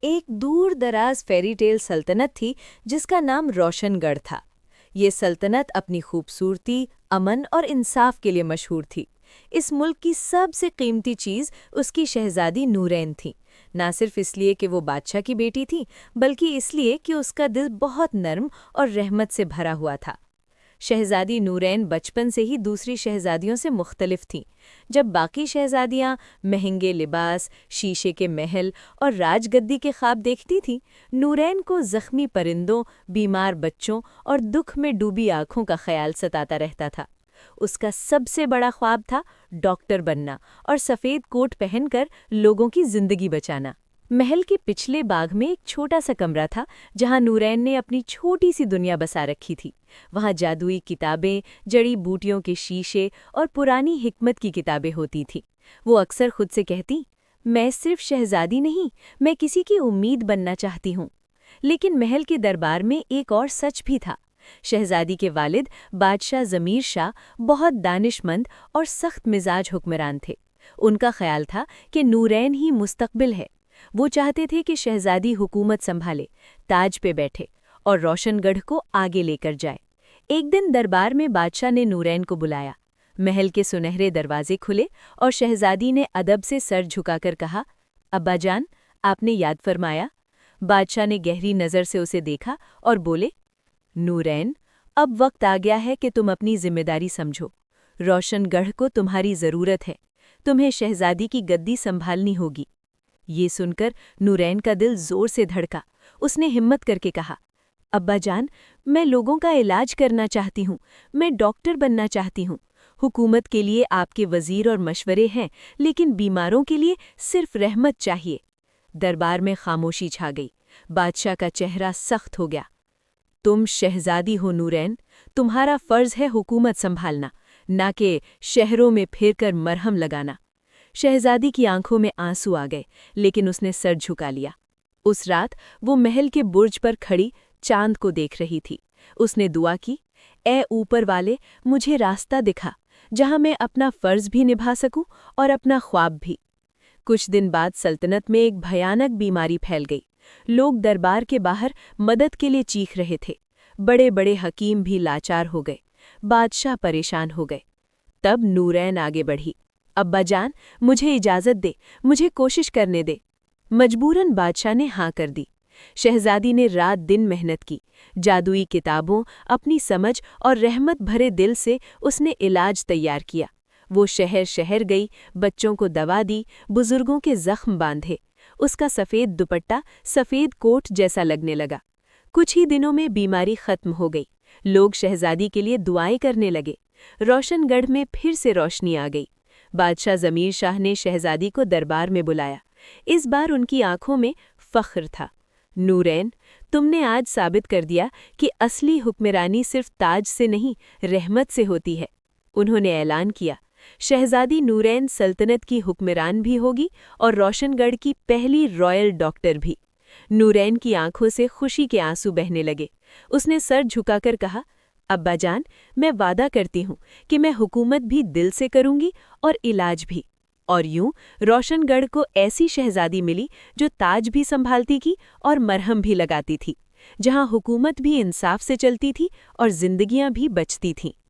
ایک دور دراز فیری ٹیل سلطنت تھی جس کا نام روشن گڑھ تھا۔ یہ سلطنت اپنی خوبصورتی، امن اور انصاف کے لیے مشہور تھی۔ اس ملک کی سب سے قیمتی چیز اس کی شہزادی نورین تھی، نہ صرف اس لیے کہ وہ بادشاہ کی بیٹی تھی، بلکہ اس لیے کہ اس کا دل بہت نرم اور رحمت سے بھرا ہوا تھا۔ شہزادی نورین بچپن سے ہی دوسری شہزادیوں سے مختلف تھیں۔ جب باقی شہزادیاں مہنگے لباس، شیشے کے محل اور راج گدی کے خواب دیکھتی تھیں، نورین کو زخمی پرندوں، بیمار بچوں اور دکھ میں ڈوبی آنکھوں کا خیال ستاتا رہتا تھا۔ اس کا سب سے بڑا خواب تھا ڈاکٹر بننا اور سفید کوٹ پہن کر لوگوں کی زندگی بچانا۔ محل کے پچھلے باغ میں ایک چھوٹا سا کمرہ تھا جہاں نورین نے اپنی چھوٹی سی دنیا بسا رکھی تھی۔ وہاں جادوئی کتابیں، جڑی بوٹیوں کے شیشے اور پرانی حکمت کی کتابیں ہوتی تھیں۔ وہ اکثر خود سے کہتی، میں صرف شہزادی نہیں، میں کسی کی امید بننا چاہتی ہوں۔ لیکن محل کے دربار میں ایک اور سچ بھی تھا۔ شہزادی کے والد بادشاہ ضمیر شاہ بہت دانش مند اور سخت مزاج حکمران تھے۔ ان کا خیال تھا کہ نورین ہی مستقبل ہے۔ وہ چاہتے تھے کہ شہزادی حکومت سنبھالے، تاج پہ بیٹھے اور روشن گڑھ کو آگے لے کر جائے۔ ایک دن دربار میں بادشاہ نے نورین کو بلایا۔ محل کے سنہرے دروازے کھلے اور شہزادی نے ادب سے سر جھکا کر کہا، ابا جان، آپ نے یاد فرمایا۔ بادشاہ نے گہری نظر سے اسے دیکھا اور بولے، نورین، اب وقت آ گیا ہے کہ تم اپنی ذمہ داری سمجھو۔ روشن گڑھ کو تمہاری ضرورت ہے، تمہیں شہزادی کی گدی سنبھالنی ہوگی۔ یہ سن کر نورین کا دل زور سے دھڑکا۔ اس نے ہمت کر کے کہا، ابا جان، میں لوگوں کا علاج کرنا چاہتی ہوں، میں ڈاکٹر بننا چاہتی ہوں۔ حکومت کے لیے آپ کے وزیر اور مشورے ہیں، لیکن بیماروں کے لیے صرف رحمت چاہیے۔ دربار میں خاموشی چھا گئی۔ بادشاہ کا چہرہ سخت ہو گیا۔ تم شہزادی ہو نورین، تمہارا فرض ہے حکومت سنبھالنا، نہ کہ شہروں میں پھر کر مرہم لگانا۔ شہزادی کی آنکھوں میں آنسو آ گئے، لیکن اس نے سر جھکا لیا۔ اس رات وہ محل کے برج پر کھڑی چاند کو دیکھ رہی تھی۔ اس نے دعا کی، اے اوپر والے، مجھے راستہ دکھا جہاں میں اپنا فرض بھی نبھا سکوں اور اپنا خواب بھی۔ کچھ دن بعد سلطنت میں ایک بھیانک بیماری پھیل گئی۔ لوگ دربار کے باہر مدد کے لیے چیخ رہے تھے۔ بڑے بڑے حکیم بھی لاچار ہو گئے۔ بادشاہ پریشان ہو گئے۔ تب نورین آگے بڑھی، ابا جان، مجھے اجازت دے، مجھے کوشش کرنے دے۔ مجبوراً بادشاہ نے ہاں کر دی۔ شہزادی نے رات دن محنت کی۔ جادوئی کتابوں، اپنی سمجھ اور رحمت بھرے دل سے اس نے علاج تیار کیا۔ وہ شہر شہر گئی، بچوں کو دوا دی، بزرگوں کے زخم باندھے۔ اس کا سفید دوپٹہ سفید کوٹ جیسا لگنے لگا۔ کچھ ہی دنوں میں بیماری ختم ہو گئی۔ لوگ شہزادی کے لیے دعائیں کرنے لگے۔ روشن گڑھ میں پھر سے روشنی آ گئی۔ بادشاہ ضمیر شاہ نے شہزادی کو دربار میں بلایا۔ اس بار ان کی آنکھوں میں فخر تھا۔ نورین، تم نے آج ثابت کر دیا کہ اصلی حکمرانی صرف تاج سے نہیں، رحمت سے ہوتی ہے۔ انہوں نے اعلان کیا، شہزادی نورین سلطنت کی حکمران بھی ہوگی اور روشن گڑھ کی پہلی رائل ڈاکٹر بھی۔ نورین کی آنکھوں سے خوشی کے آنسو بہنے لگے۔ اس نے سر جھکا کر کہا، ابا جان، میں وعدہ کرتی ہوں کہ میں حکومت بھی دل سے کروں گی اور علاج بھی۔ اور یوں روشن گڑھ کو ایسی شہزادی ملی جو تاج بھی سنبھالتی تھی اور مرہم بھی لگاتی تھی، جہاں حکومت بھی انصاف سے چلتی تھی اور زندگیاں بھی بچتی تھیں۔